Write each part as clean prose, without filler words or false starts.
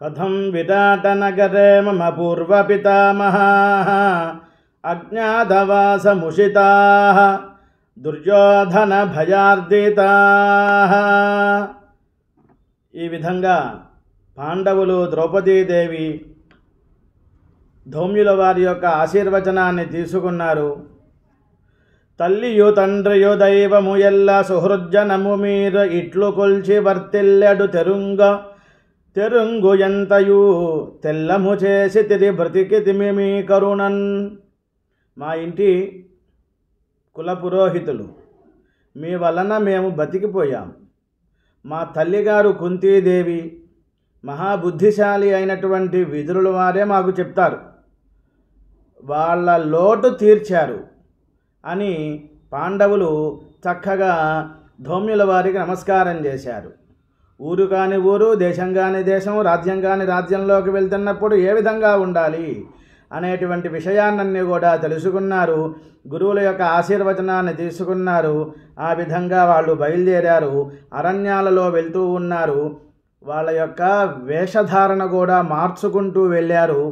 కథం విరాటనగరే మమ పూర్వపితామహాః అజ్ఞాతవాసముషితాః దుర్యోధన భయార్దితాః. ఈ విధంగా పాండవులు ద్రౌపదీదేవి ధౌమ్యుల వారి యొక్క ఆశీర్వచనాన్ని తీసుకున్నారు. తల్లియు తండ్రియు దైవము ఎల్ల సుహృజ్జనము మీర ఇట్లు కొల్చి వర్తిల్లెడు తెరుంగు ఎంతయు తెల్లము చేసి తిరి బ్రతికితిమి మీ కరుణన్. మా ఇంటి కుల పురోహితులు, మీ వలన మేము బతికిపోయాం. మా తల్లిగారు కుంతీదేవి మహాబుద్ధిశాలి అయినటువంటి విదురుల వారే మాకు చెప్తారు. వాళ్ళ లోటు తీర్చారు అని పాండవులు చక్కగా ధౌమ్యుల వారికి నమస్కారం చేశారు. ఊరు కాని ఊరు, దేశం కాని దేశం, రాజ్యం కాని రాజ్యంలోకి వెళ్తున్నప్పుడు ఏ విధంగా ఉండాలి అనేటువంటి విషయాన్ని కూడా తెలుసుకున్నారు. గురువుల యొక్క ఆశీర్వచనాన్ని తీసుకున్నారు. ఆ విధంగా వాళ్ళు బయలుదేరారు. అరణ్యాలలో వెళ్తూ ఉన్నారు. వాళ్ళ యొక్క వేషధారణ కూడా మార్చుకుంటూ వెళ్ళారు.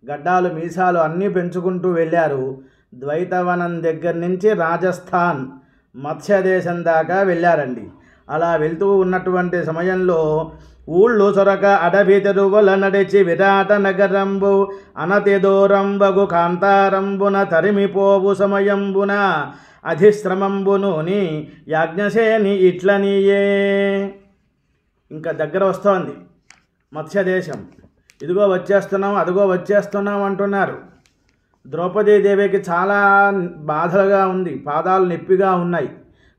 గడ్డాలు మీసాలు అన్నీ పెంచుకుంటూ వెళ్ళారు. ద్వైతవనం దగ్గర నుంచి రాజస్థాన్ మత్స్యదేశం దాకా వెళ్ళారండి. అలా వెళ్తూ ఉన్నటువంటి సమయంలో ఊళ్ళు సొరక అడవి తెరువుల నడిచి విరాట నగరంబు అనతి దూరంబగు కాంతారంబున తరిమిపోవు సమయంబున అధిశ్రమంబును నీ యాజ్ఞసేని ఇట్లనియే. ఇంకా దగ్గర వస్తోంది మత్స్యదేశం. ఇదిగో వచ్చేస్తున్నాం, అదిగో వచ్చేస్తున్నాం అంటున్నారు. ద్రౌపదీదేవికి చాలా బాధలుగా ఉంది. పాదాలు నొప్పిగా ఉన్నాయి.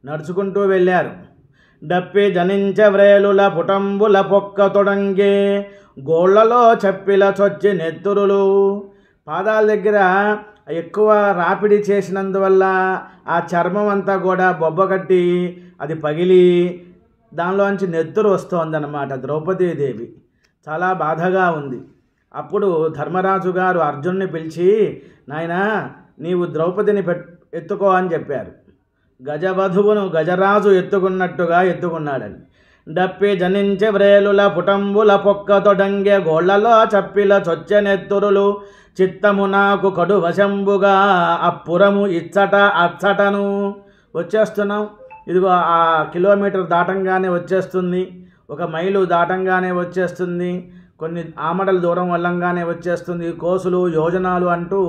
నడుచుకుంటూ వెళ్ళారు. డప్పి జనించ వ్రేలుల పుటంబుల పొక్క తొడంగే గోళ్లలో చప్పిల చొచ్చి నెత్తురులు. పాదాల దగ్గర ఎక్కువ రాపిడి చేసినందువల్ల ఆ చర్మం అంతా కూడా బొబ్బగట్టి అది పగిలి దానిలోంచి నెత్తురు వస్తోందన్నమాట. ద్రౌపదీదేవి చాలా బాధగా ఉంది. అప్పుడు ధర్మరాజు గారు అర్జున్ని పిలిచి, నాయనా నీవు ద్రౌపదిని ఎత్తుకో అని చెప్పారు. గజవధువును గజరాజు ఎత్తుకున్నట్టుగా ఎత్తుకున్నాడని. డప్పి జనించె వ్రేలుల పుటంబుల పొక్క తొడంగె గోళ్లలో చప్పిల చొచ్చెనెత్తురులు చిత్తము నాకు కడు వశంబుగా అప్పురము ఇచ్చట అచ్చటను. వచ్చేస్తున్నాం. ఇదిగో ఆ కిలోమీటర్ దాటంగానే వచ్చేస్తుంది. 1 మైలు దాటంగానే వచ్చేస్తుంది. కొన్ని ఆమడల దూరం వల్లంగానే వచ్చేస్తుంది. కోసులు యోజనాలు అంటూ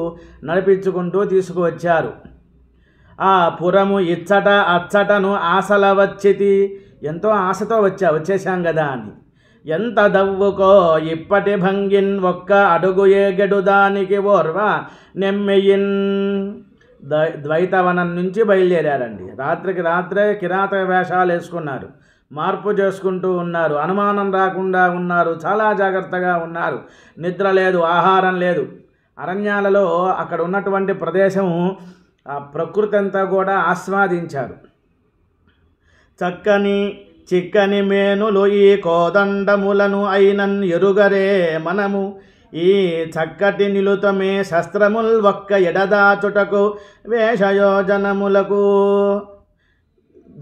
నడిపించుకుంటూ తీసుకువచ్చారు. ఆ పురము ఇచ్చట అచ్చటను ఆశల వచ్చితి. ఎంతో ఆశతో వచ్చేసాం కదా అని. ఎంత దవ్వుకో ఇప్పటి భంగిన్ ఒక్క అడుగు ఏగెడు దానికి ఓర్వ నెమ్మెయిన్. ద్వైతవనం నుంచి బయలుదేరారండి. రాత్రికి రాత్రే కిరాతక వేషాలు వేసుకున్నారు. మార్పు చేసుకుంటూ ఉన్నారు. అనుమానం రాకుండా ఉన్నారు. చాలా జాగ్రత్తగా ఉన్నారు. నిద్ర లేదు, ఆహారం లేదు. అరణ్యాలలో అక్కడ ఉన్నటువంటి ప్రదేశం ప్రకృతి అంతా కూడా ఆస్వాదించారు. చక్కని చిక్కని మేనులు ఈ కోదండములను అయినన్ ఎరుగరే మనము ఈ చక్కటి నిలుతమే శస్త్రముల్ ఒక్క ఎడదాచుటకు వేషయోజనములకు.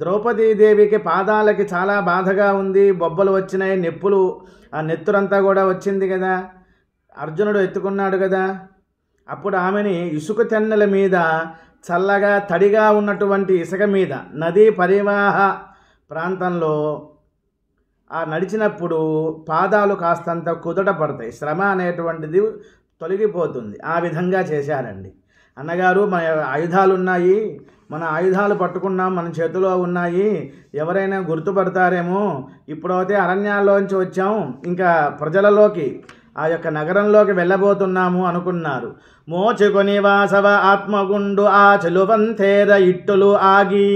ద్రౌపదీదేవికి పాదాలకి చాలా బాధగా ఉంది. బొబ్బలు వచ్చినాయి, నెప్పులు, ఆ నెత్తురంతా కూడా వచ్చింది కదా. అర్జునుడు ఎత్తుకున్నాడు కదా. అప్పుడు ఆమెని ఇసుక తెన్నెల మీద, చల్లగా తడిగా ఉన్నటువంటి ఇసుక మీద, నదీ పరివాహ ప్రాంతంలో ఆ నడిచినప్పుడు పాదాలు కాస్తంత కుదుట పడతాయి. శ్రమ అనేటువంటిది తొలగిపోతుంది. ఆ విధంగా చేశారండి. అన్నగారు మన ఆయుధాలు ఉన్నాయి, మన ఆయుధాలు పట్టుకున్నాం, మన చేతిలో ఉన్నాయి, ఎవరైనా గుర్తుపడతారేమో. ఇప్పుడైతే అరణ్యాల్లోంచి వచ్చాం, ఇంకా ప్రజలలోకి ఆ యొక్క నగరంలోకి వెళ్ళబోతున్నాము అనుకున్నారు. మోచుకొని వాసవ ఆత్మగుండు ఆ చెలువంతేర ఇట్టులు ఆగి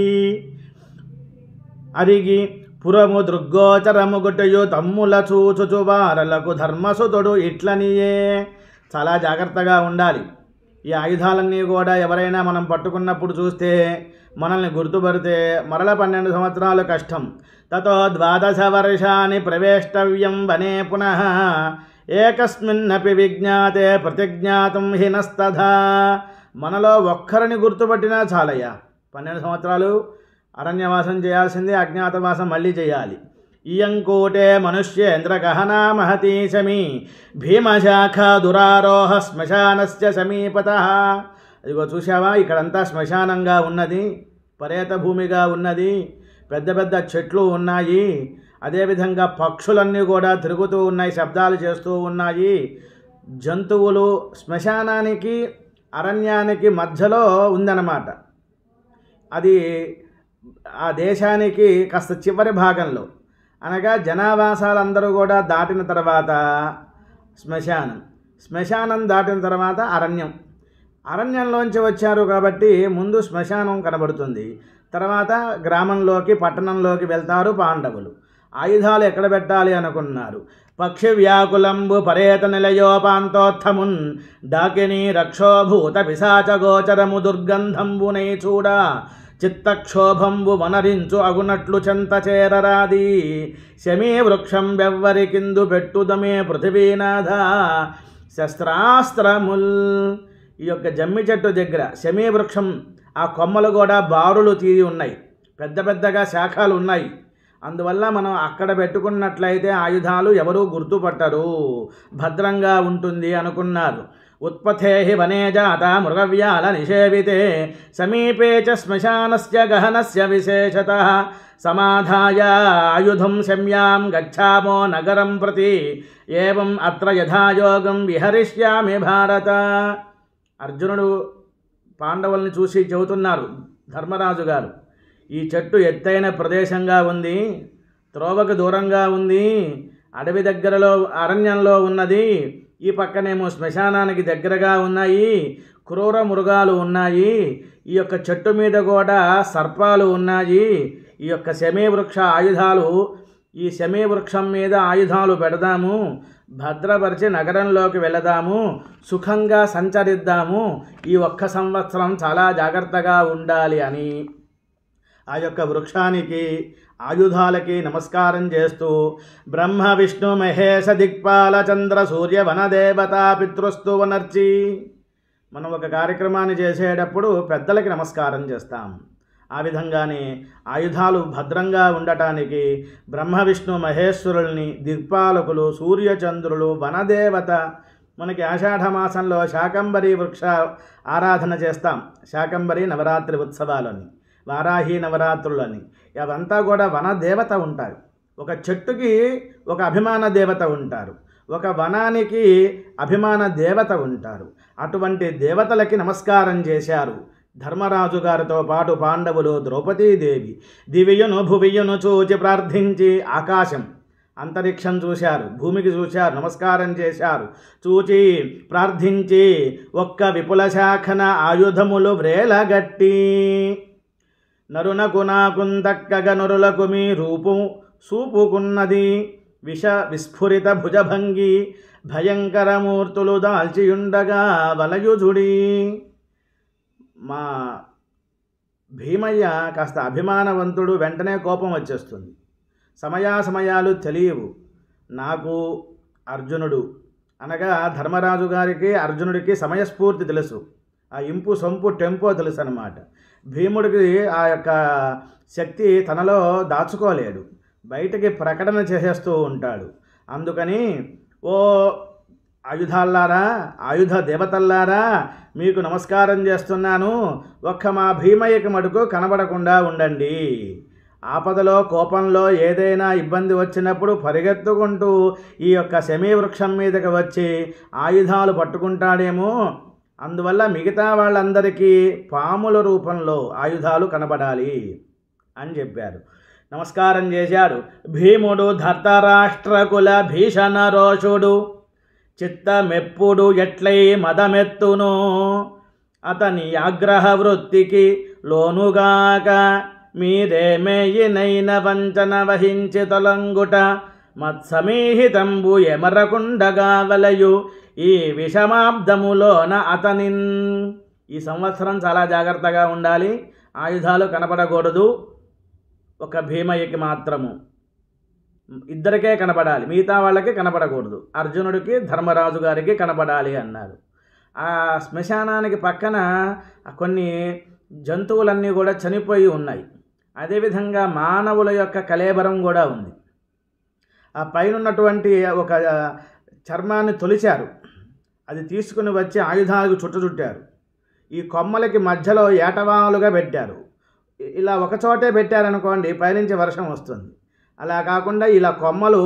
అరిగి పురము దృగ్గోచరముగుటయు తమ్ముల చూచుచు వారలకు ధర్మసుతుడు ఇట్లనియే. చాలా జాగ్రత్తగా ఉండాలి. ఈ ఆయుధాలన్నీ కూడా ఎవరైనా మనం పట్టుకున్నప్పుడు చూస్తే, మనల్ని గుర్తుపడితే మరల 12 సంవత్సరాలు కష్టం. తతో 12 వర్షాన్ని ప్రవేష్టవ్యం వనే పునః ఏకస్మిన్నపి విజ్ఞాతే ప్రతిజ్ఞాతం హినస్తథా. మనలో ఒక్కరిని గుర్తుపట్టినా చాలయ్యా. 12 సంవత్సరాలు అరణ్యవాసం చేయాల్సిందే, అజ్ఞాతవాసం మళ్ళీ చేయాలి. ఇయంకోటే మనుష్యేంద్ర గహనా మహతీ శమీ భీమశాఖ దురారోహ శ్మశానస్య సమీపతః. ఇదిగో చూసావా, ఇక్కడంతా శ్మశానంగా ఉన్నది, పర్యత భూమిగా ఉన్నది, పెద్ద పెద్ద చెట్లు ఉన్నాయి, అదేవిధంగా పక్షులన్నీ కూడా తిరుగుతూ ఉన్నాయి, శబ్దాలు చేస్తూ ఉన్నాయి, జంతువులు. శ్మశానానికి అరణ్యానికి మధ్యలో ఉందన్నమాట. అది ఆ దేశానికి కాస్త చివరి భాగంలో, అనగా జనావాసాలందరూ కూడా దాటిన తర్వాత శ్మశానం దాటిన తర్వాత అరణ్యం. అరణ్యంలోంచి వచ్చారు కాబట్టి ముందు శ్మశానం కనబడుతుంది, తర్వాత గ్రామంలోకి పట్టణంలోకి వెళ్తారు పాండవులు. ఆయుధాలు ఎక్కడ పెట్టాలి అనుకున్నారు. పక్షి వ్యాకులంబు పరేత నిలయోపాంతోత్తమున్ డాకిని రక్షోభూత పిశాచ గోచరము దుర్గంధంబునై చూడ చిత్తక్షోభంబు వనరించు అగునట్లు చెంత చేరరాది శమీ వృక్షం బెవ్వరి కిందు పెట్టుదమే పృథివీనాథ శస్త్రాస్త్రముల్. ఈ యొక్క జమ్మి చెట్టు దగ్గర శమీ వృక్షం, ఆ కొమ్మలు కూడా బారులు తీరి ఉన్నాయి, పెద్ద పెద్దగా శాఖలు ఉన్నాయి. అందువల్ల మనం అక్కడ పెట్టుకున్నట్లయితే ఆయుధాలు ఎవరూ గుర్తుపట్టరు, భద్రంగా ఉంటుంది అనుకున్నారు. ఉత్పథేహి వనే జాత మృగవ్యాల నిషేవితే సమీపే చ శ్మశానస్య గహనస్య విశేషతః సమాధాయ ఆయుధం శమ్యాం గచ్ఛామో నగరం ప్రతి ఏవం అత్ర యథాయోగం విహరిష్యామి భారత. అర్జునుడు పాండవుల్ని చూసి చెబుతున్నారు, ధర్మరాజు గారు, ఈ చెట్టు ఎత్తైన ప్రదేశంగా ఉంది, త్రోవకు దూరంగా ఉంది, అడవి దగ్గరలో అరణ్యంలో ఉన్నది, ఈ పక్కనేమో శ్మశానానికి దగ్గరగా ఉన్నాయి, క్రూర మృగాలు ఉన్నాయి, ఈ యొక్క చెట్టు మీద కూడా సర్పాలు ఉన్నాయి. ఈ యొక్క శమీ వృక్ష ఆయుధాలు, ఈ శమీ వృక్షం మీద ఆయుధాలు పెడదాము, భద్రపరిచి నగరంలోకి వెళదాము, సుఖంగా సంచరిద్దాము, ఈ ఒక్క సంవత్సరం చాలా జాగ్రత్తగా ఉండాలి అని ఆ యొక్క వృక్షానికి ఆయుధాలకి నమస్కారం చేస్తూ బ్రహ్మ విష్ణు మహేశ దిక్పాల చంద్ర సూర్య వనదేవతా పితృస్తు వనర్చి. మనం ఒక కార్యక్రమాన్ని చేసేటప్పుడు పెద్దలకి నమస్కారం చేస్తాం. ఆ విధంగానే ఆయుధాలు భద్రంగా ఉండటానికి బ్రహ్మ విష్ణు మహేశ్వరుల్ని, దిక్పాలకులు, సూర్యచంద్రులు, వనదేవత. మనకి ఆషాఢ మాసంలో శాకంబరి వృక్ష ఆరాధన చేస్తాం, శాకంబరి నవరాత్రి ఉత్సవాలని, వారాహి నవరాత్రులని. అవంతా కూడా వనదేవత ఉంటారు. ఒక చెట్టుకి ఒక అభిమాన దేవత ఉంటారు, ఒక వనానికి అభిమాన దేవత ఉంటారు. అటువంటి దేవతలకి నమస్కారం చేశారు ధర్మరాజు గారితో పాటు పాండవులు, ద్రౌపదీదేవి. దివియును భువియును చూచి ప్రార్థించి ఆకాశం, అంతరిక్షం చూశారు, భూమికి చూశారు, నమస్కారం చేశారు. చూచి ప్రార్థించి ఒక్క విపుల శాఖన ఆయుధములు వ్రేలగట్టి నరునకు నాకుందక్కగ నురులకు మీ రూపు సూపుకున్నది విష విస్ఫురిత భుజభంగి భయంకరమూర్తులు దాల్చియుండగా వలయుజుడి. మా భీమయ్య కాస్త అభిమానవంతుడు, వెంటనే కోపం వచ్చేస్తుంది, సమయాసమయాలు తెలియవు. నాకు అర్జునుడు అనగా ధర్మరాజు గారికి అర్జునుడికి సమయస్ఫూర్తి తెలుసు, ఆ ఇంపు సొంపు టెంపో తెలుసు అన్నమాట. భీముడికి ఆ యొక్క శక్తి తనలో దాచుకోలేడు, బయటికి ప్రకటన చేసేస్తూ ఉంటాడు. అందుకని ఓ ఆయుధాల్లారా, ఆయుధ దేవతల్లారా, మీకు నమస్కారం చేస్తున్నాను, ఒక్క మా భీమయ్యకి మటుకు కనబడకుండా ఉండండి. ఆపదలో కోపంలో ఏదైనా ఇబ్బంది వచ్చినప్పుడు పరిగెత్తుకుంటూ ఈ యొక్క శమీ వృక్షం మీదకి వచ్చి ఆయుధాలు పట్టుకుంటాడేమో, అందువల్ల మిగతా వాళ్ళందరికీ పాముల రూపంలో ఆయుధాలు కనబడాలి అని చెప్పారు. నమస్కారం చేశాడు. భీముడు ధర్తరాష్ట్రకుల భీషణ రోషుడు చిత్తమెప్పుడు ఎట్లై మదమెత్తును అతని ఆగ్రహ వృత్తికి లోనుగాక మీరేమేయినైన వంచన వహించి తొలంగుట మత్సమీహితంబు ఎమరకుండగా వలయు ఈ విషమాబ్దములోన అతనిన్. ఈ సంవత్సరం చాలా జాగ్రత్తగా ఉండాలి, ఆయుధాలు కనపడకూడదు, ఒక భీమయ్యకి మాత్రము, ఇద్దరికే కనపడాలి, మిగతా వాళ్ళకి కనపడకూడదు, అర్జునుడికి ధర్మరాజు గారికి కనపడాలి అన్నారు. ఆ శ్మశానానికి పక్కన కొన్ని జంతువులన్నీ కూడా చనిపోయి ఉన్నాయి, అదేవిధంగా మానవుల యొక్క కళేబరం కూడా ఉంది. ఆ పైన ఉన్నటువంటి ఒక చర్మాన్ని తొలిచారు. అది తీసుకుని వచ్చి ఆయుధాలకు చుట్టారు. ఈ కొమ్మలకి మధ్యలో ఏటవాలుగా పెట్టారు. ఇలా ఒకచోటే పెట్టారనుకోండి పైనుంచి వర్షం వస్తుంది. అలా కాకుండా ఇలా కొమ్మలు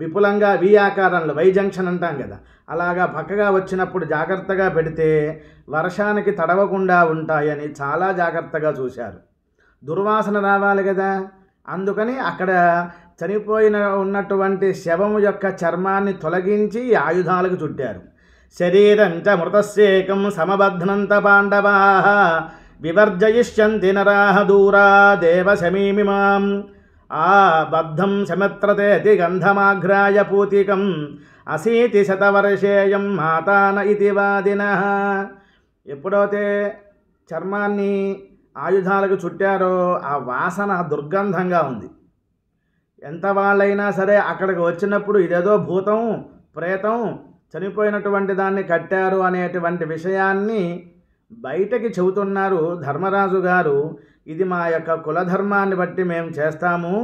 విపులంగా వి ఆకారంలో వై జంక్షన్ అంటాం కదా, అలాగా పక్కగా వచ్చినప్పుడు జాగ్రత్తగా పెడితే వర్షానికి తడవకుండా ఉంటాయని చాలా జాగ్రత్తగా చూశారు. దుర్వాసన రావాలి కదా, అందుకని అక్కడ చనిపోయిన ఉన్నటువంటి శవము యొక్క చర్మాన్ని తొలగించి ఆయుధాలకు చుట్టారు. శరీరంచ మృతస్యేకం సమబధ్నంత పాండవా వివర్జయిష్యంతి నరాహ దూరా దేవశమీమిమాం ఆ బద్ధం శమిత్రతేతి గంధమాఘ్రాయ పూతికం అశీతి శతవర్షేయం మాతాన ఇతి వాదినః. ఎప్పుడైతే చర్మాన్ని ఆయుధాలకు చుట్టారో ఆ వాసన దుర్గంధంగా ఉంది. ఎంత వాళ్ళైనా సరే అక్కడికి వచ్చినప్పుడు ఇదేదో భూతం ప్రేతం చనిపోయినటువంటి దాన్ని కట్టారు అనేటువంటి విషయాన్ని బయటకి చెబుతున్నారు ధర్మరాజు గారు. ఇది మా యొక్క కులధర్మాన్ని బట్టి మేము చేస్తాము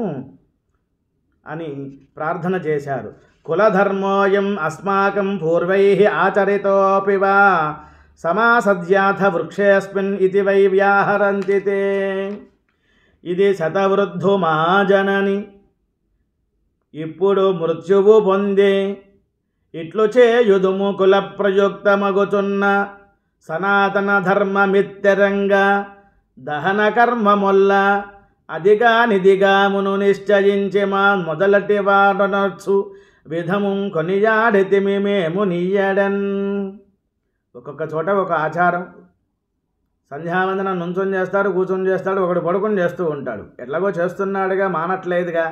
అని ప్రార్థన చేశారు. కులధర్మోయం అస్మాకం పూర్వై ఆచరితోపి వా సమాసద్యాథ వృక్షేస్మిన్ ఇది వై వ్యాహరంతి తే. ఇది శతవృద్ధు మా జనని ఇప్పుడు మృత్యువు పొందే ఇట్లు చేయుదుము కుల ప్రయుక్తమగుచున్న సనాతన ధర్మమిత్తరంగా దహన కర్మముల్ల అదిగా నిదిగామును నిశ్చయించి మా మొదలటి వాడనర్చు విధము కొనియాడితిమి మేము నీయడన్. ఒక్కొక్క చోట ఒక ఆచారం. సంధ్యావందనం నుంచొని చేస్తాడు, కూర్చొని చేస్తాడు, ఒకడు పడుకొని చేస్తూ ఉంటాడు. ఎట్లాగో చేస్తున్నాడుగా, మానట్లేదుగా.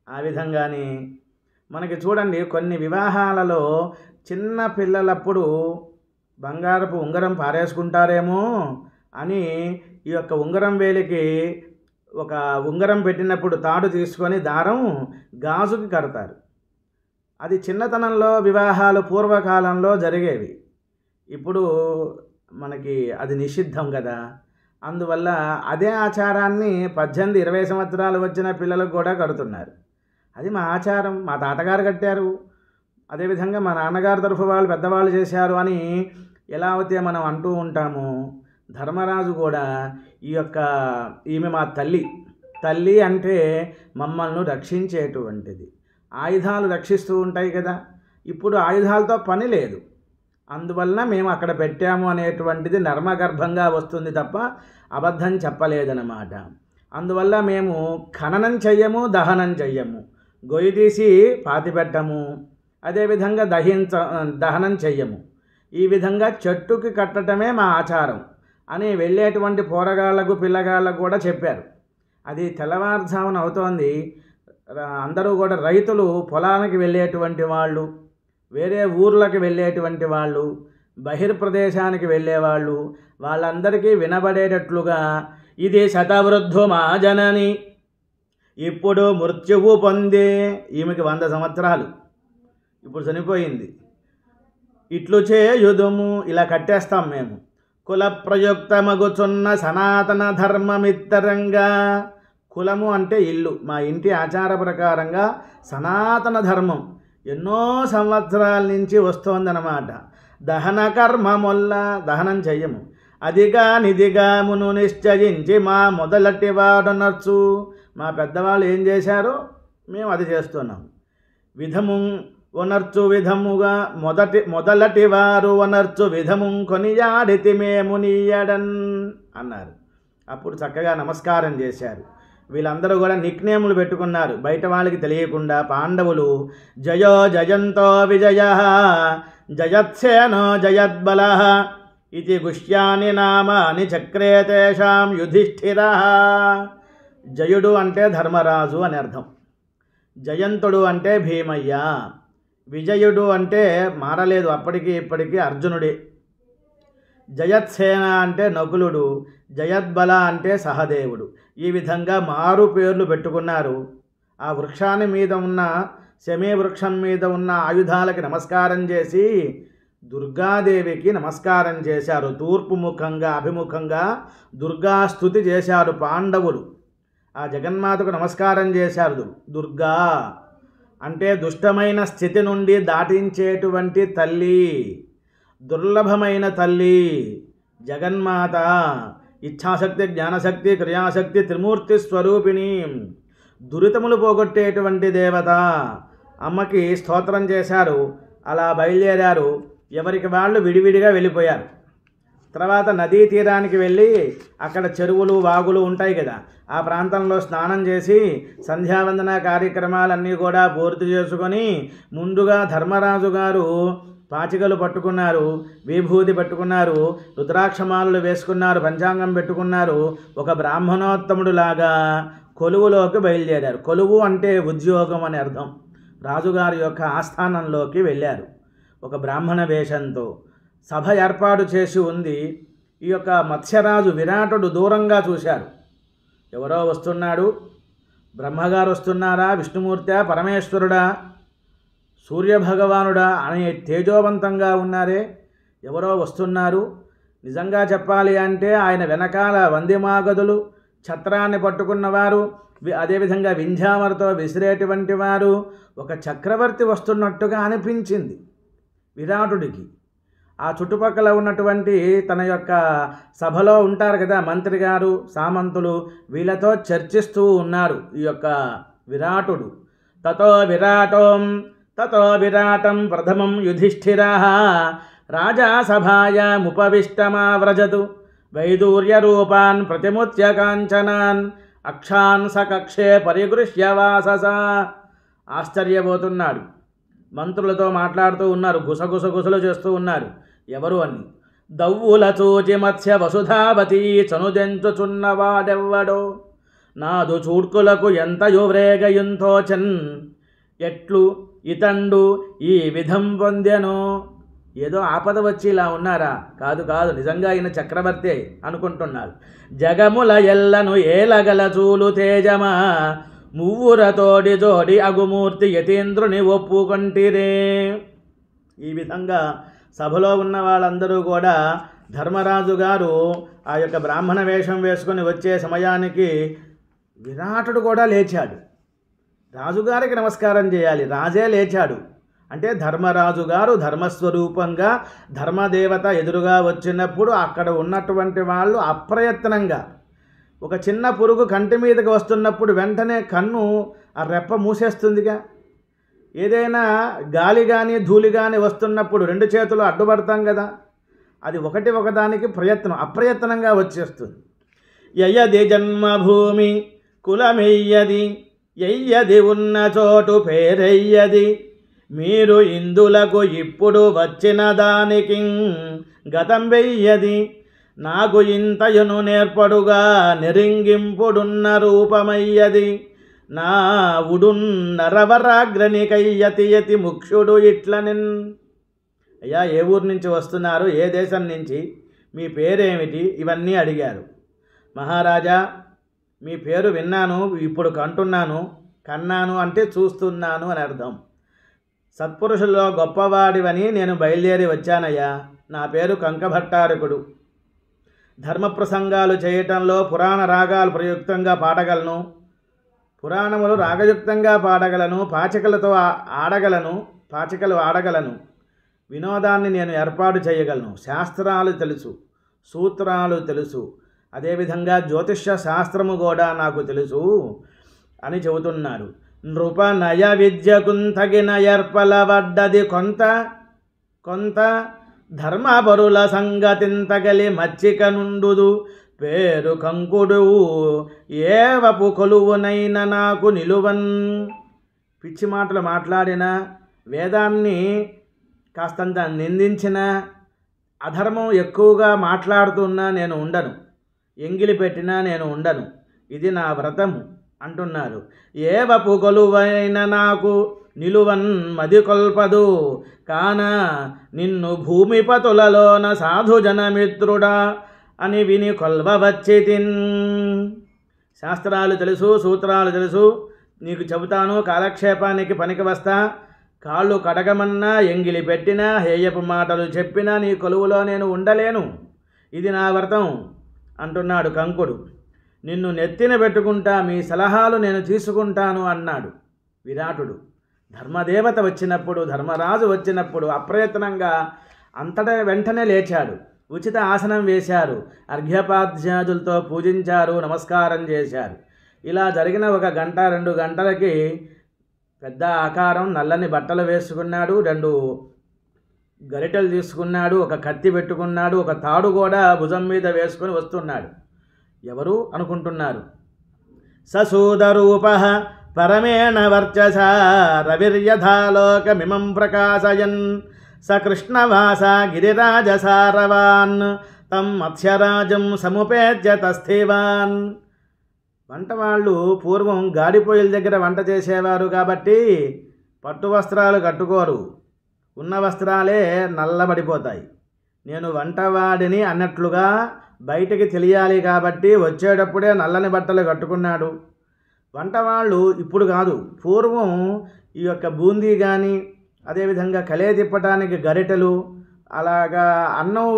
ఆ విధంగానే మనకి చూడండి కొన్ని వివాహాలలో చిన్న పిల్లలప్పుడు బంగారపు ఉంగరం పారేసుకుంటారేమో అని ఈ యొక్క ఉంగరం వేలికి ఒక ఉంగరం పెట్టినప్పుడు తాడు తీసుకొని దారం గాజుకి కడతారు. అది చిన్నతనంలో వివాహాలు పూర్వకాలంలో జరిగేవి. ఇప్పుడు మనకి అది నిషిద్ధం కదా. అందువల్ల అదే ఆచారాన్ని 18-20 సంవత్సరాలు వచ్చిన పిల్లలకు కూడా కడుతున్నారు. అది మా ఆచారం, మా తాతగారు కట్టారు, అదేవిధంగా మా నాన్నగారు తరఫు వాళ్ళు పెద్దవాళ్ళు చేశారు అని ఎలా అయితే మనం అంటూ ఉంటాము. ధర్మరాజు కూడా ఈ యొక్క ఈమె మా తల్లి అంటే మమ్మల్ని రక్షించేటువంటిది. ఆయుధాలు రక్షిస్తూ ఉంటాయి కదా, ఇప్పుడు ఆయుధాలతో పని లేదు, అందువల్ల మేము అక్కడ పెట్టాము అనేటువంటిది నర్మగర్భంగా వస్తుంది తప్ప అబద్ధం చెప్పలేదన్నమాట. అందువల్ల మేము ఖననం చెయ్యము, దహనం చెయ్యము, గొయ్యి తీసి పాతిపెట్టము, అదేవిధంగా దహనం చెయ్యము. ఈ విధంగా చెట్టుకి కట్టడమే మా ఆచారం అని వెళ్ళేటువంటి పోరగాళ్లకు పిల్లగాళ్ళకు కూడా చెప్పారు. అది తెల్లవారుజామున అవుతోంది. అందరూ కూడా రైతులు పొలానికి వెళ్ళేటువంటి వాళ్ళు, వేరే ఊర్లకు వెళ్ళేటువంటి వాళ్ళు, బహిర్ప్రదేశానికి వెళ్ళేవాళ్ళు, వాళ్ళందరికీ వినబడేటట్లుగా ఇది శతవృద్ధు మా జనని ఇప్పుడు మృత్యువు పొందే. ఈమెకి 100 సంవత్సరాలు, ఇప్పుడు చనిపోయింది. ఇట్లు చేయుదుము, ఇలా కట్టేస్తాం మేము. కుల ప్రయుక్తమగుచున్న సనాతన ధర్మమిత్తరంగా. కులము అంటే ఇల్లు, మా ఇంటి ఆచార ప్రకారంగా సనాతన ధర్మం ఎన్నో సంవత్సరాల నుంచి వస్తోందన్నమాట. దహన కర్మముల్ల, దహనం చెయ్యము, అదిగా నిదిగామును నిశ్చయించి మా మొదలటి వాడనర్చు. మా పెద్దవాళ్ళు ఏం చేశారో మేము అది చేస్తున్నాం. విధము వనర్చు విధముగా మొదలటి వారు వనర్చు విధము కొనియాడితి మేము నీయడన్ అన్నారు. అప్పుడు చక్కగా నమస్కారం చేశారు. వీళ్ళందరూ కూడా నిక్నేములు పెట్టుకున్నారు బయట వాళ్ళకి తెలియకుండా. పాండవులు జయో జయంతో విజయ జయత్సేనో జయద్బల ఇది గుష్యాని నామాని చక్రే తేషాం యుధిష్ఠిర. జయుడు అంటే ధర్మరాజు అని అర్థం, జయంతుడు అంటే భీమయ్య, విజయుడు అంటే మారలేదు అప్పటికి ఇప్పటికీ అర్జునుడే, జయత్సేన అంటే నకులుడు, జయద్బల అంటే సహదేవుడు. ఈ విధంగా మారు పేర్లు పెట్టుకున్నారు. ఆ వృక్షాన్ని మీద ఉన్న శమీ వృక్షం మీద ఉన్న ఆయుధాలకి నమస్కారం చేసి దుర్గాదేవికి నమస్కారం చేశారు. తూర్పు ముఖంగా అభిముఖంగా దుర్గాస్తుతి చేశారు పాండవులు. ఆ జగన్మాతకు నమస్కారం చేశారు. దుర్గా అంటే దుష్టమైన స్థితి నుండి దాటించేటువంటి తల్లి, దుర్లభమైన తల్లి జగన్మాత, ఇచ్ఛాశక్తి, జ్ఞానశక్తి, క్రియాశక్తి, త్రిమూర్తి స్వరూపిణి, దురితములు పోగొట్టేటువంటి దేవత. అమ్మకి స్తోత్రం చేశారు. అలా బయలుదేరారు. ఎవరికి వాళ్ళు విడివిడిగా వెళ్ళిపోయారు. తర్వాత నదీ తీరానికి వెళ్ళి అక్కడ చెరువులు వాగులు ఉంటాయి కదా, ఆ ప్రాంతంలో స్నానం చేసి సంధ్యావందన కార్యక్రమాలన్నీ కూడా పూర్తి చేసుకొని ముందుగా ధర్మరాజు గారు పాచికలు పట్టుకున్నారు, విభూతి పట్టుకున్నారు, రుద్రాక్షమాలలు వేసుకున్నారు, పంచాంగం పెట్టుకున్నారు. ఒక బ్రాహ్మణోత్తముడు లాగా కొలువులోకి బయలుదేరారు. కొలువు అంటే ఉద్యోగం అని అర్థం. రాజుగారి యొక్క ఆస్థానంలోకి వెళ్ళారు ఒక బ్రాహ్మణ వేషంతో. సభ ఏర్పాటు చేసి ఉంది. ఈ యొక్క మత్స్యరాజు విరాటుడు దూరంగా చూశారు. ఎవరో వస్తున్నాడు, బ్రహ్మగారు వస్తున్నారా, విష్ణుమూర్తి, పరమేశ్వరుడా, సూర్యభగవానుడా అనే తేజోవంతంగా ఉన్నారే, ఎవరో వస్తున్నారు. నిజంగా చెప్పాలి అంటే ఆయన వెనకాల వందిమాగదులు, ఛత్రాన్ని పట్టుకున్నవారు, అదేవిధంగా వింధ్యామరతో విసిరేటువంటి వారు, ఒక చక్రవర్తి వస్తున్నట్టుగా అనిపించింది విరాటుడికి. ఆ చుట్టుపక్కల ఉన్నటువంటి తన యొక్క సభలో ఉంటారు కదా మంత్రి గారు, సామంతులు, వీళ్ళతో చర్చిస్తూ ఉన్నారు ఈ యొక్క విరాటుడు. తతో విరాటం ప్రథమం యుధిష్ఠిరః రాజా సభాయాముపవిష్టమావ్రజతు వైదూర్య రూపాన్ ప్రతిముచ్య కాంచనాన్ అక్షాన్ సకక్షే పరిగృహ్య వాసస. ఆశ్చర్యపోతున్నాడు. మంత్రులతో మాట్లాడుతూ ఉన్నారు, గుసగుసలు చేస్తూ ఉన్నారు. ఎవరు అని. దవ్వుల చూచి మత్స్య వసుధావతి చనుదెంచుచున్నవాడెవ్వడో నాదు చూడ్కులకు ఎంతయో వ్రేగయుంతోచన్ ఎట్లు ఇతండు ఈ విధం పొందెను. ఏదో ఆపద వచ్చి ఇలా ఉన్నారా? కాదు కాదు, నిజంగా ఈయన చక్రవర్తి అనుకుంటున్నారు. జగముల ఎల్లను ఏలగల చూలు తేజమా మువ్వురతోడి జోడి అగుమూర్తి యతీంద్రుని ఒప్పుకొంటిరే. ఈ విధంగా సభలో ఉన్న వాళ్ళందరూ కూడా ధర్మరాజు గారు ఆ యొక్క బ్రాహ్మణ వేషం వేసుకొని వచ్చే సమయానికి విరాటుడు కూడా లేచాడు. రాజుగారికి నమస్కారం చేయాలి, రాజే లేచాడు అంటే ధర్మరాజు గారు ధర్మస్వరూపంగా ధర్మదేవత ఎదురుగా వచ్చినప్పుడు అక్కడ ఉన్నటువంటి వాళ్ళు అప్రయత్నంగా, ఒక చిన్న పురుగు కంటి మీదకి వస్తున్నప్పుడు వెంటనే కన్ను ఆ రెప్ప మూసేస్తుందిగా. ఏదైనా గాలి కానీ ధూళి కానీ వస్తున్నప్పుడు రెండు చేతులు అడ్డుపడతాం కదా, అది ఒకదానికి అప్రయత్నంగా వచ్చేస్తుంది. యయ్యది జన్మభూమి కులమెయ్యది ఎయ్యది ఉన్న చోటు పేరెయ్యది మీరు ఇందులకు ఇప్పుడు వచ్చిన దానికి గతం వెయ్యది నాకు ఇంతయును నేర్పడుగా నెరింగింపుడున్న రూపమయ్యది నా ఉడున్నరవరాగ్రనికయ్యతి ముఖ్యుడు ఇట్లనిన్. అయ్యా, ఏ ఊరు నుంచి వస్తున్నారు, ఏ దేశం నుంచి, మీ పేరేమిటి, ఇవన్నీ అడిగారు. మహారాజా, మీ పేరు విన్నాను, ఇప్పుడు కంటున్నాను. కన్నాను అంటే చూస్తున్నాను అని అర్థం. సత్పురుషుల్లో గొప్పవాడివని నేను బయలుదేరి వచ్చానయ్యా. నా పేరు కంకభట్టారకుడు. ధర్మప్రసంగాలు చేయటంలో పురాణ రాగాలు ప్రయుక్తంగా పాడగలను, పురాణములు రాగయుక్తంగా పాడగలను, పాచికలు ఆడగలను, వినోదాన్ని నేను ఏర్పాటు చేయగలను, శాస్త్రాలు తెలుసు, సూత్రాలు తెలుసు, అదేవిధంగా జ్యోతిష్య శాస్త్రము కూడా నాకు తెలుసు అని చెబుతున్నారు. నృప నయ విద్యకుంతగిన ఏర్పలవడ్డది కొంత ధర్మపరుల సంగతింతగలి మచ్చిక నుండుదు పేరు కంకుడు ఏవపు కొలువునైన నాకు నిలువన్. పిచ్చి మాటలు మాట్లాడిన, వేదాన్ని కాస్తంత నిందించిన, అధర్మం ఎక్కువగా మాట్లాడుతున్నా నేను ఉండను, ఎంగిలి పెట్టినా నేను ఉండను, ఇది నా వ్రతము అంటున్నారు. ఏవపు కొలువైన నాకు నిలువన్ మది కొల్పదు కాన నిన్ను భూమిపతులలోన సాధుజనమిత్రుడా అని విని కొల్వవచ్చి తిన్. శాస్త్రాలు తెలుసు, సూత్రాలు తెలుసు, నీకు చెబుతాను, కాలక్షేపానికి పనికి వస్తా. కాళ్ళు కడగమన్నా, ఎంగిలి పెట్టినా, హేయపు మాటలు చెప్పినా నీ కొలువులో నేను ఉండలేను, ఇది నా వ్రతం అంటున్నాడు కంకుడు. నిన్ను నెత్తిన పెట్టుకుంటా, మీ సలహాలు నేను తీసుకుంటాను అన్నాడు విరాటుడు. ధర్మదేవత వచ్చినప్పుడు, ధర్మరాజు వచ్చినప్పుడు అప్రయత్నంగా అంతటా వెంటనే లేచాడు. ఉచిత ఆసనం వేశారు, అర్ఘ్యపాద్యాదులతో పూజించారు, నమస్కారం చేశారు. ఇలా జరిగిన 1 గంట 2 గంటలకి పెద్ద ఆకారం నల్లని బట్టలు వేసుకున్నాడు, 2 గరిటెలు తీసుకున్నాడు, ఒక కత్తి పెట్టుకున్నాడు, ఒక తాడు కూడా భుజం మీద వేసుకొని వస్తున్నాడు. ఎవరు అనుకుంటున్నారు? ససూదరూప పరమేణ వర్చస రవిర్యథాలోకమిమం ప్రకాశయన్ సకృష్ణవాస గిరిరాజసారవాన్ తం మత్స్యరాజం సముపేత్య తస్థివాన్. వంటవాళ్ళు పూర్వం గాడిపోయిల దగ్గర వంట చేసేవారు కాబట్టి పట్టు వస్త్రాలు కట్టుకోరు, ఉన్న వస్త్రాలే నల్లబడిపోతాయి. నేను వంటవాడిని అన్నట్లుగా బయటికి తెలియాలి కాబట్టి వచ్చేటప్పుడే నల్లని బట్టలు కట్టుకున్నాడు. వంటవాళ్ళు ఇప్పుడు కాదు, పూర్వం ఈ యొక్క బూందీ కానీ అదేవిధంగా కలే తిప్పటానికి గరిటెలు, అలాగా అన్నం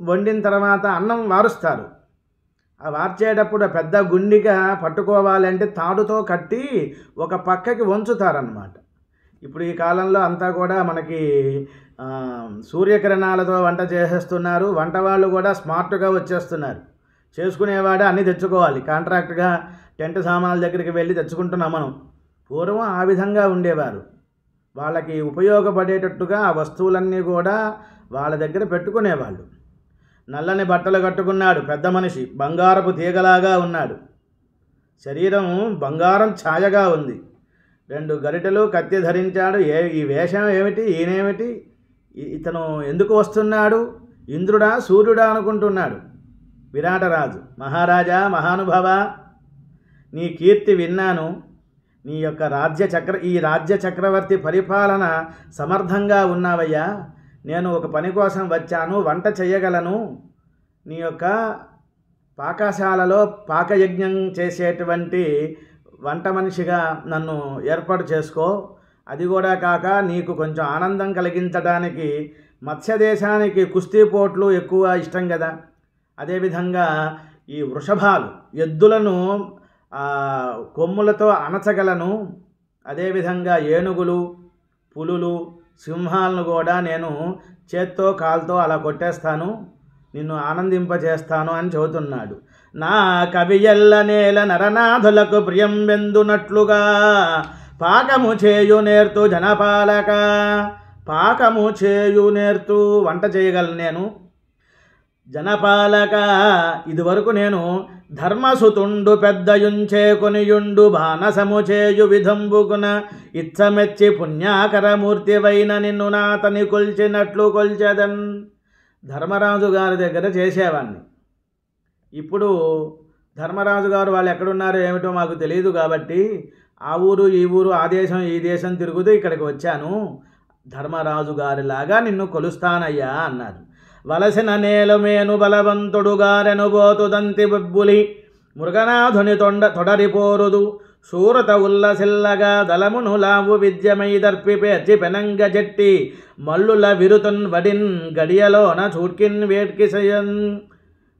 వండిన తర్వాత అన్నం వారుస్తారు. ఆ వార్చేటప్పుడు పెద్ద గుండిగా పట్టుకోవాలంటే తాడుతో కట్టి ఒక పక్కకి వంచుతారన్నమాట. ఇప్పుడు ఈ కాలంలో అంతా కూడా మనకి సూర్యకిరణాలతో వంట చేసేస్తున్నారు. వంటవాళ్ళు కూడా స్మార్ట్గా వచ్చేస్తున్నారు. చేసుకునేవాడే అన్నీ తెచ్చుకోవాలి, కాంట్రాక్ట్గా టెంట్ సామాన్ల దగ్గరికి వెళ్ళి తెచ్చుకుంటున్నాం మనం. పూర్వం ఆ విధంగా ఉండేవారు. వాళ్ళకి ఉపయోగపడేటట్టుగా ఆ వస్తువులన్నీ కూడా వాళ్ళ దగ్గర పెట్టుకునేవాళ్ళు. నల్లని బట్టలు కట్టుకున్నాడు, పెద్ద మనిషి, బంగారపు తీగలాగా ఉన్నాడు. శరీరం బంగారం ఛాయగా ఉంది. 2 గరిటెలు, కత్తి ధరించాడు. ఈ వేషం ఏమిటి, ఈయనేమిటి, ఇతను ఎందుకు వస్తున్నాడు, ఇంద్రుడా సూర్యుడా అనుకుంటున్నాడు విరాటరాజు. మహారాజా, మహానుభావ, నీ కీర్తి విన్నాను. నీ యొక్క ఈ రాజ్య చక్రవర్తి పరిపాలన సమర్థంగా ఉన్నావయ్యా. నేను ఒక పని కోసం వచ్చాను, వంట చేయగలను. నీ యొక్క పాకశాలలో పాకయజ్ఞం చేసేటువంటి వంట మనిషిగా నన్ను ఏర్పాటు చేసుకో. అది కూడా కాక నీకు కొంచెం ఆనందం కలిగించడానికి మత్స్యదేశానికి కుస్తీ పోట్లు ఎక్కువ ఇష్టం కదా. అదేవిధంగా ఈ వృషభాలు, ఎద్దులను కొమ్ములతో అణచగలను. అదేవిధంగా ఏనుగులు, పులులు, సింహాలను కూడా నేను చేత్తో కాలుతో అలా కొట్టేస్తాను, నిన్ను ఆనందింపచేస్తాను అని చెబుతున్నాడు. నా కవియల్ల నేల నరనాథులకు ప్రియం వెందునట్లుగా పాకము చేయు నేర్తూ జనపాలక. పాకము చేయు నేర్తూ వంట చేయగలను నేను. జనపాలక, ఇదివరకు నేను ధర్మసుతుండు పెద్దయుంచేకొనియుండు బాణసము చేయు విధంబుకున ఇచ్చమెచ్చి పుణ్యాకరమూర్తివైన నిన్ను నాతని కొల్చినట్లు కొల్చెదన్. ధర్మరాజు గారి దగ్గర చేసేవాడిని. ఇప్పుడు ధర్మరాజు గారు వాళ్ళు ఎక్కడున్నారో ఏమిటో మాకు తెలియదు కాబట్టి ఆ ఊరు ఈ ఊరు, ఆ దేశం ఈ దేశం తిరుగుతూ ఇక్కడికి వచ్చాను. ధర్మరాజు గారిలాగా నిన్ను కొలుస్తానయ్యా అన్నారు. వలసిన నేలమేను బలవంతుడుగారెను బోతుదంతి బొబ్బులి మృగనాథుని తొడరిపోరుదు శూరత ఉల్లసిల్లగా దళమును లావు విద్యమై దర్పి పేర్చి పెనంగ జట్టి మల్లుల విరుతున్ వడిన్ గడియలోన చూడ్కిన్ వేట్కిసయన్.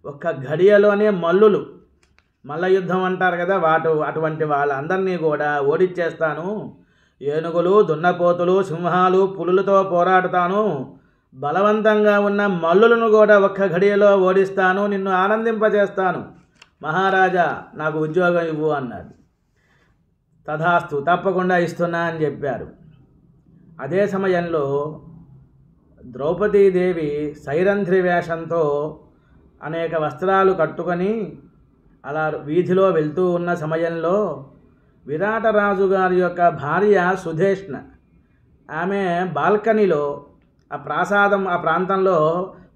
ఒక్క గడియలోనే మల్లులు, మల్ల యుద్ధం అంటారు కదా, అటువంటి వాళ్ళందరినీ కూడా ఓడిచ్చేస్తాను. ఏనుగులు, దున్నపోతులు, సింహాలు, పులులతో పోరాడుతాను. బలవంతంగా ఉన్న మల్లులను కూడా ఒక్క ఘడియలో ఓడిస్తాను, నిన్ను ఆనందింపజేస్తాను. మహారాజా, నాకు ఉద్యోగం ఇవ్వు అన్నాడు. తథాస్తు, తప్పకుండా ఇస్తున్నా అని చెప్పారు. అదే సమయంలో ద్రౌపదీదేవి సైరంధ్రి వేషంతో అనేక వస్త్రాలు కట్టుకొని అలా వీధిలో వెళ్తూ ఉన్న సమయంలో విరాటరాజు గారి యొక్క భార్య సుధేష్ణ, ఆమె బాల్కనీలో ఆ ప్రాంతంలో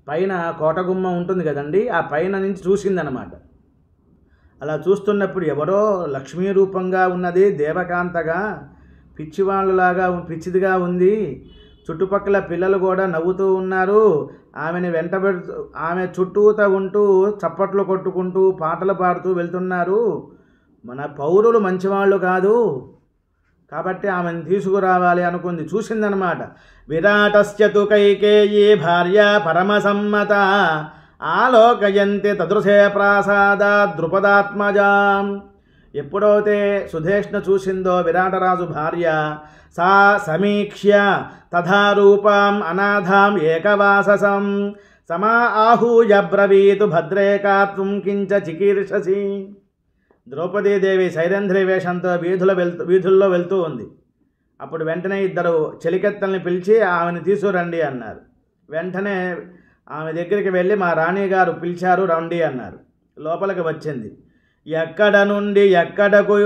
పైన కోటగుమ్మం ఉంటుంది కదండి, ఆ పైన నుంచి చూసిందనమాట. అలా చూస్తున్నప్పుడు ఎవరో లక్ష్మీ రూపంగా ఉన్నది, దేవకాంతగా, పిచ్చిదిగా ఉంది. చుట్టుపక్కల పిల్లలు కూడా నవ్వుతూ ఉన్నారు. ఆమెను వెంటబెడుతూ, ఆమె చుట్టూతా ఉంటూ చప్పట్లు కొట్టుకుంటూ పాటలు పాడుతూ వెళ్తున్నారు. మన పౌరులు మంచివాళ్ళు కాదు కాబట్టి ఆమెను తీసుకురావాలి అనుకుంది. చూసిందనమాట. విరాటస్య తు కైకేయీ భార్య పరమసమ్మత ఆలోకయంతి తదృశే ప్రాసాదా ద్రుపదాత్మజాం. ఎప్పుడైతే సుధేష్ణ చూసిందో విరాటరాజు భార్య, సా సమీక్ష్య తథా రూపాం అనాథాం ఏకవాససం సమా ఆహూయ బ్రవీతు భద్రేకాత్వం కించ చికీర్షసి. ద్రౌపదీదేవి సైరంధ్రి వేషంతో వీధుల్లో వెళ్తూ ఉంది. అప్పుడు వెంటనే ఇద్దరు చెలికెత్తల్ని పిలిచి ఆమెను తీసుకురండి అన్నారు. వెంటనే ఆమె దగ్గరికి వెళ్ళి మా రాణిగారు పిలిచారు, రండి అన్నారు. లోపలికి వచ్చింది. ఎక్కడ నుండి ఎక్కడకు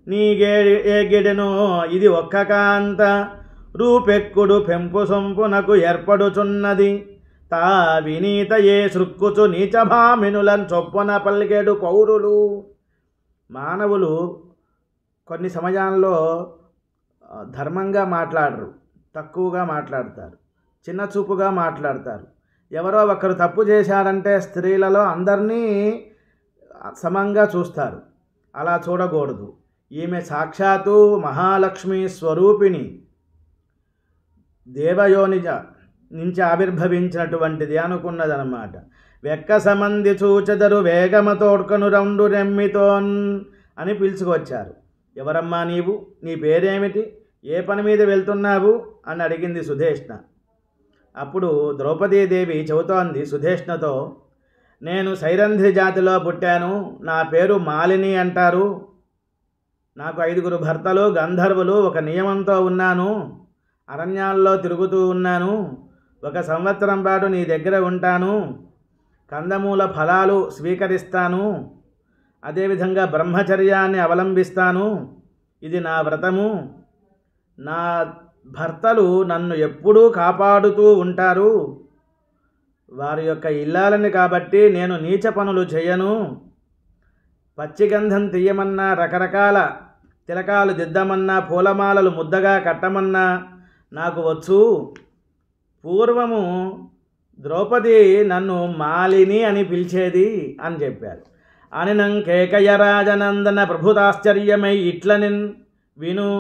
నీగేగిడెను ఇది ఒక్క కాంత, రూపెక్కుడు పెంపు సొంపునకు ఏర్పడుచున్నది, తా వినీత ఏ సృక్కుచు నీచభామినులను చొప్పున పలికేడు పౌరులు. మానవులు కొన్ని సమయాల్లో ధర్మంగా మాట్లాడరు, తక్కువగా మాట్లాడతారు, చిన్న చూపుగా మాట్లాడతారు. ఎవరో ఒకరు తప్పు చేశారంటే స్త్రీలలో అందరినీ సమంగా చూస్తారు. అలా చూడకూడదు. ఈమె సాక్షాత్తు మహాలక్ష్మి స్వరూపిణి, దేవయోనిజ నుంచి ఆవిర్భవించినటువంటిది అనుకున్నదన్నమాట. వెక్క సమంది చూచెదరు వేగమతోడ్కను రెండు రెమ్మితోన్ అని పిలుచుకొచ్చారు. ఎవరమ్మా నీవు, నీ పేరేమిటి, ఏ పని మీద వెళ్తున్నావు అని అడిగింది సుధేష్ణ. అప్పుడు ద్రౌపదీదేవి చెబుతోంది సుధేష్ణతో, నేను సైరంధ్రి జాతిలో పుట్టాను, నా పేరు మాలిని అంటారు, నాకు 5 భర్తలు గంధర్వులు, ఒక నియమంతో ఉన్నాను, అరణ్యాల్లో తిరుగుతూ ఉన్నాను, 1 సంవత్సరం పాటు నీ దగ్గర ఉంటాను, కందమూల ఫలాలు స్వీకరిస్తాను, అదేవిధంగా బ్రహ్మచర్యాన్ని అవలంబిస్తాను, ఇది నా వ్రతము, నా భర్తలు నన్ను ఎప్పుడూ కాపాడుతూ ఉంటారు, వారి యొక్క ఇల్లాలని కాబట్టి నేను నీచ పనులు చేయను, పచ్చిగంధం తీయమన్నా, రకరకాల తిలకాలు దిద్దమన్నా, పూలమాలలు ముద్దగా కట్టమన్నా నాకు వచ్చు. పూర్వము ద్రౌపది నన్ను మాలిని అని పిలిచేది అని చెప్పారు. అనినం కేకయరాజనందన ప్రభుతాశ్చర్యమై ఇట్లనిన్ విను,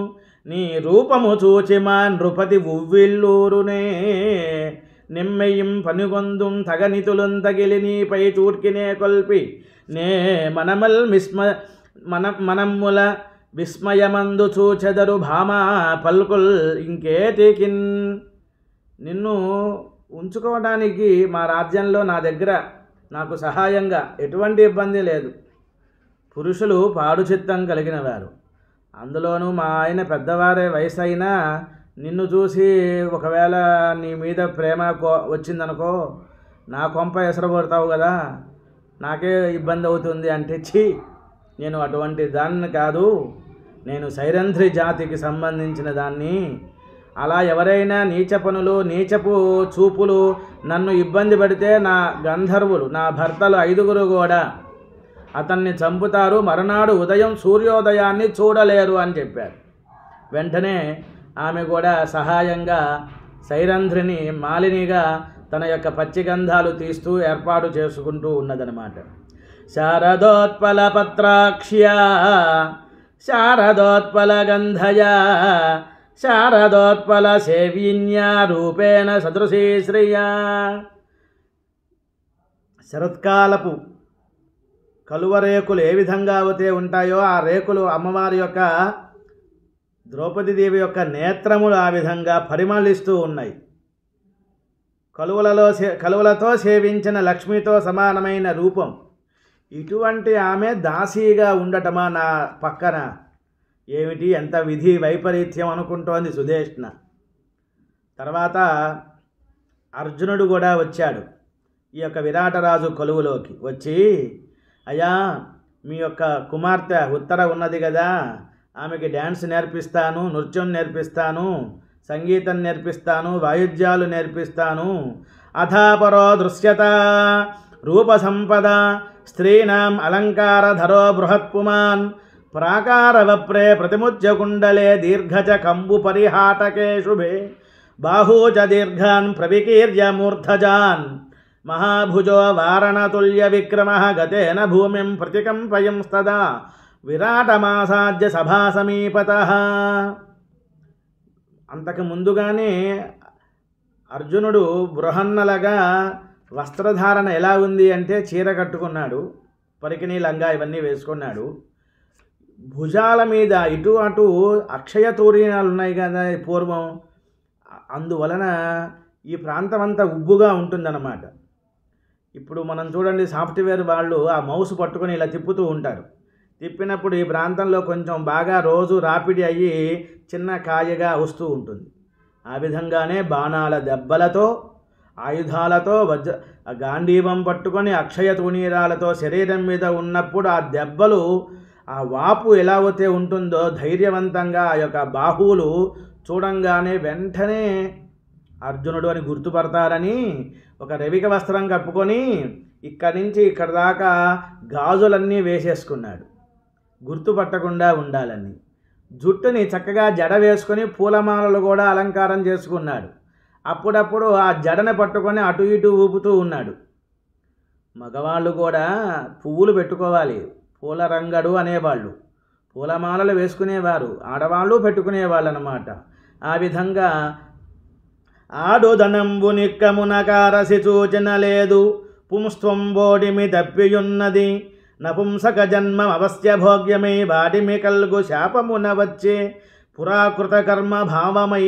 నీ రూపము చూచి మా నృపతి ఉవ్విల్లూరునే, నిమ్మెయ్యం పనుగొందుం తగనితులుం తగిలి నీపై చూడ్కినే కొల్పి, నే మనమ్ముల విస్మయమందు చూచెదరు భామా పల్కుల్ ఇంకేటికిన్. నిన్ను ఉంచుకోవడానికి మా రాజ్యంలో నా దగ్గర నాకు సహాయంగా ఎటువంటి ఇబ్బంది లేదు. పురుషులు పాడు చిత్తం కలిగిన వారు, అందులోనూ మా ఆయన పెద్దవారే వయసు అయినా నిన్ను చూసి ఒకవేళ నీ మీద ప్రేమ వచ్చిందనుకో, నా కొంప ఎసరబడతావు కదా, నాకే ఇబ్బంది అవుతుంది అంటే, నేను అటువంటి దాన్ని కాదు, నేను సైరంధ్రి జాతికి సంబంధించిన దాన్ని. అలా ఎవరైనా నీచ పనులు, నీచపు చూపులు నన్ను ఇబ్బంది పెడితే నా గంధర్వులు, నా భర్తలు 5 కూడా అతన్ని చంపుతారు, మరునాడు ఉదయం సూర్యోదయాన్ని చూడలేరు అని చెప్పారు. వెంటనే ఆమె కూడా సహాయంగా సైరంధ్రిని మాలినిగా తన యొక్క పచ్చిగంధాలు తీస్తూ ఏర్పాటు చేసుకుంటూ ఉన్నదనమాట. శారదోత్పల పత్రాక్ష్య శారదోత్పల గంధయా శారదోత్పల సేవిన్యా రూపేణ సదృశీ శ్రియా. శరత్కాలపు కలువ రేకులు ఏ విధంగా అయితే ఉంటాయో ఆ రేకులు అమ్మవారి యొక్క ద్రౌపదీదేవి యొక్క నేత్రములు ఆ విధంగా పరిమళిస్తూ ఉన్నాయి. కలువలతో సేవించిన లక్ష్మితో సమానమైన రూపం. ఇటువంటి ఆమె దాసీగా ఉండటమా నా పక్కన, ఏమిటి ఎంత విధి వైపరీత్యం అనుకుంటోంది సుధేష్ణ. తర్వాత అర్జునుడు కూడా వచ్చాడు ఈ యొక్క విరాటరాజు కొలువులోకి. వచ్చి, అయ్యా మీ యొక్క కుమార్తె ఉత్తర ఉన్నది కదా, ఆమెకి డ్యాన్స్ నేర్పిస్తాను, నృత్యం నేర్పిస్తాను, సంగీతం నేర్పిస్తాను, వాయిద్యాలు నేర్పిస్తాను. అథాపరో దృశ్యత రూప సంపద స్త్రీణాం అలంకారధరో బృహత్పుమాన్ ప్రాకారవప్రే ప్రతిముజ్యకుండలే దీర్ఘచ కంబు పరిహాటకే శుభే బాహూచ దీర్ఘాన్ ప్రవికీర్య మూర్ధజాన్ మహాభుజో వారణతుల్య విక్రమ గతేన భూమిం ప్రతికంపయంస్తదా విరాటమాసాద్య సభా సమీపత. అంతకు ముందుగానే అర్జునుడు బృహన్నలగా వస్త్రధారణ ఎలా ఉంది అంటే చీర కట్టుకున్నాడు, పరికిణీ లంగా ఇవన్నీ వేసుకున్నాడు. భుజాల మీద ఇటు అటు అక్షయ తూర్యాలు ఉన్నాయి కదా పూర్వం, అందువలన ఈ ప్రాంతం అంతా ఉబ్బుగా ఉంటుందన్నమాట. ఇప్పుడు మనం చూడండి సాఫ్ట్వేర్ వాళ్ళు ఆ మౌస్ పట్టుకొని ఇలా తిప్పుతూ ఉంటారు. తిప్పినప్పుడు ఈ ప్రాంతంలో కొంచెం బాగా రోజు రాపిడి అయ్యి చిన్న కాయగా వస్తూ ఉంటుంది. ఆ విధంగానే బాణాల దెబ్బలతో, ఆయుధాలతో, గాంధీవం పట్టుకొని అక్షయ తూణీరాలతో శరీరం మీద ఉన్నప్పుడు ఆ దెబ్బలు, ఆ వాపు ఎలా అయితే ఉంటుందో ధైర్యవంతంగా ఆ యొక్క బాహువులు చూడంగానే వెంటనే అర్జునుడు అని గుర్తుపడతారని ఒక రవిక వస్త్రం కప్పుకొని ఇక్కడి నుంచి ఇక్కడ దాకా గాజులన్నీ వేసేసుకున్నాడు, గుర్తుపట్టకుండా ఉండాలని. జుట్టుని చక్కగా జడ వేసుకొని పూలమాలలు కూడా అలంకారం చేసుకున్నాడు. అప్పుడప్పుడు ఆ జడని పట్టుకొని అటు ఇటు ఊపుతూ ఉన్నాడు. మగవాళ్ళు కూడా పువ్వులు పెట్టుకోవాలి, పూల రంగడు అనేవాళ్ళు, పూలమాలలు వేసుకునేవారు, ఆడవాళ్ళు పెట్టుకునేవాళ్ళు అన్నమాట. ఆ విధంగా ఆడుదనంబు నిక్కమునకారసి సూచన లేదు, పుంస్త్వంబోడిమి తప్పియున్నది, నపుంసక జన్మం అవశ్య భోగ్యమై వాడిమి కల్గు శాపమున వచ్చే, పురాకృత కర్మ భావమై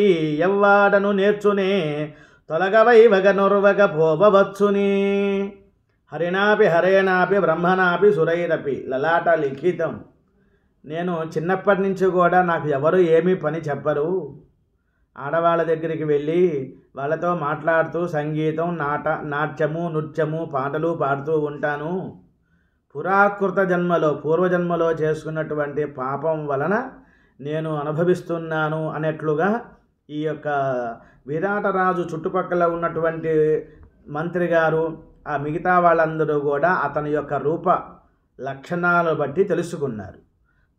ఎవ్వాడను నేర్చునే, తొలగవై వగనుర్వగ పోవచ్చుని. హరినాపి హరేనాపి బ్రహ్మనాపి సురైరపి లలాట లిఖితం. నేను చిన్నప్పటి నుంచి కూడా నాకు ఎవరు ఏమీ పని చెప్పరు. ఆడవాళ్ళ దగ్గరికి వెళ్ళి వాళ్ళతో మాట్లాడుతూ సంగీతం, నాట్యము, నృత్యము, పాటలు పాడుతూ ఉంటాను. పురాకృత జన్మలో, పూర్వజన్మలో చేసుకున్నటువంటి పాపం వలన నేను అనుభవిస్తున్నాను అనేట్లుగా ఈ యొక్క విరాటరాజు చుట్టుపక్కల ఉన్నటువంటి మంత్రి గారు, ఆ మిగతా వాళ్ళందరూ కూడా అతని యొక్క రూప లక్షణాలను బట్టి తెలుసుకున్నారు.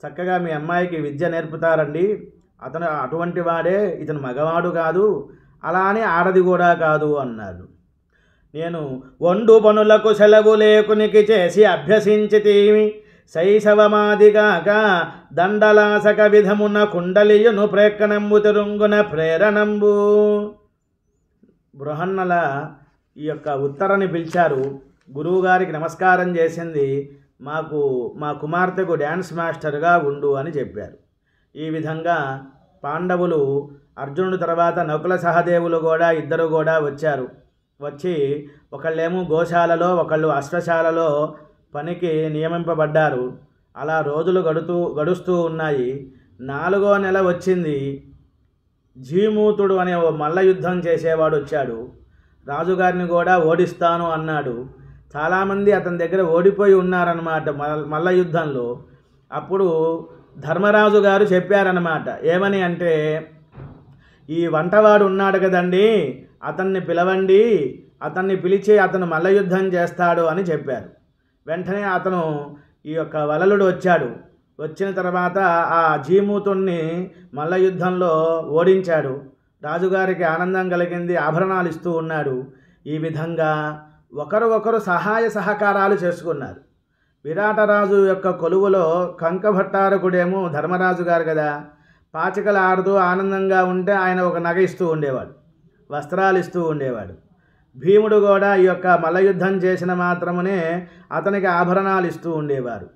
చక్కగా మీ అమ్మాయికి విద్య నేర్పుతారండి, అతను అటువంటి వాడే, ఇతను మగవాడు కాదు, అలా అని ఆడది కూడా కాదు అన్నాడు. నేను వండు పనులకు సెలవు లేకునికి చేసి అభ్యసించితీమి, శైశవమాదిగాక దండలాసక విధమున కుండలియును ప్రేక్కనంబు తిరుంగున ప్రేరణంబు. బృహన్నల ఈ యొక్క ఉత్తరని పిలిచారు. గురువుగారికి నమస్కారం చేసింది, మా కుమార్తెకు డ్యాన్స్ మాస్టర్గా ఉండు అని చెప్పారు. ఈ విధంగా పాండవులు, అర్జునుడి తర్వాత నకుల సహదేవులు కూడా ఇద్దరు కూడా వచ్చారు. వచ్చి ఒకళ్ళేమో గోశాలలో, ఒకళ్ళు అశ్వశాలలో పనికి నియమింపబడ్డారు. అలా రోజులు గడుస్తూ ఉన్నాయి. 4వ నెల వచ్చింది. జీమూతుడు అనే ఓ మల్ల యుద్ధం చేసేవాడు వచ్చాడు. రాజుగారిని కూడా ఓడిస్తాను అన్నాడు. చాలామంది అతని దగ్గర ఓడిపోయి ఉన్నారన్నమాట మల్ల యుద్ధంలో. అప్పుడు ధర్మరాజు గారు చెప్పారన్నమాట, ఏమని అంటే, ఈ వంటవాడు ఉన్నాడు కదండి, అతన్ని పిలవండి, అతన్ని పిలిచి అతను మల్ల యుద్ధం చేస్తాడు అని చెప్పారు. వెంటనే అతను ఈ యొక్క వలలుడు వచ్చాడు. వచ్చిన తర్వాత ఆ జీమూతుణ్ణి మల్ల యుద్ధంలో ఓడించాడు. రాజుగారికి ఆనందం కలిగింది, ఆభరణాలు ఇస్తూ ఉన్నాడు. ఈ విధంగా ఒకరు సహాయ సహకారాలు చేసుకున్నారు. విరాటరాజు యొక్క కొలువులో కంకభట్టారకుడేమో ధర్మరాజు గారు కదా, పాచికలు ఆడుతూ ఆనందంగా ఉంటే ఆయన ఒక నగ ఇస్తూ ఉండేవాడు, వస్త్రాలు ఇస్తూ ఉండేవాడు. భీముడు కూడా ఈ యొక్క మల్లయుద్ధం చేసిన మాత్రమునే అతనికి ఆభరణాలు ఇస్తూ ఉండేవారు.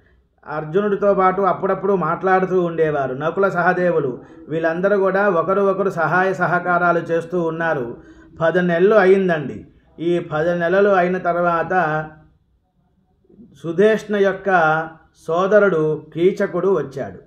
అర్జునుడితో పాటు అప్పుడప్పుడు మాట్లాడుతూ ఉండేవారు. నకుల సహదేవులు వీళ్ళందరూ కూడా ఒకరు సహాయ సహకారాలు చేస్తూ ఉన్నారు. 10 నెలలు అయిందండి. ఈ 10 నెలలు అయిన తర్వాత సుధేష్ణ యొక్క సోదరుడు కీచకుడు వచ్చాడు.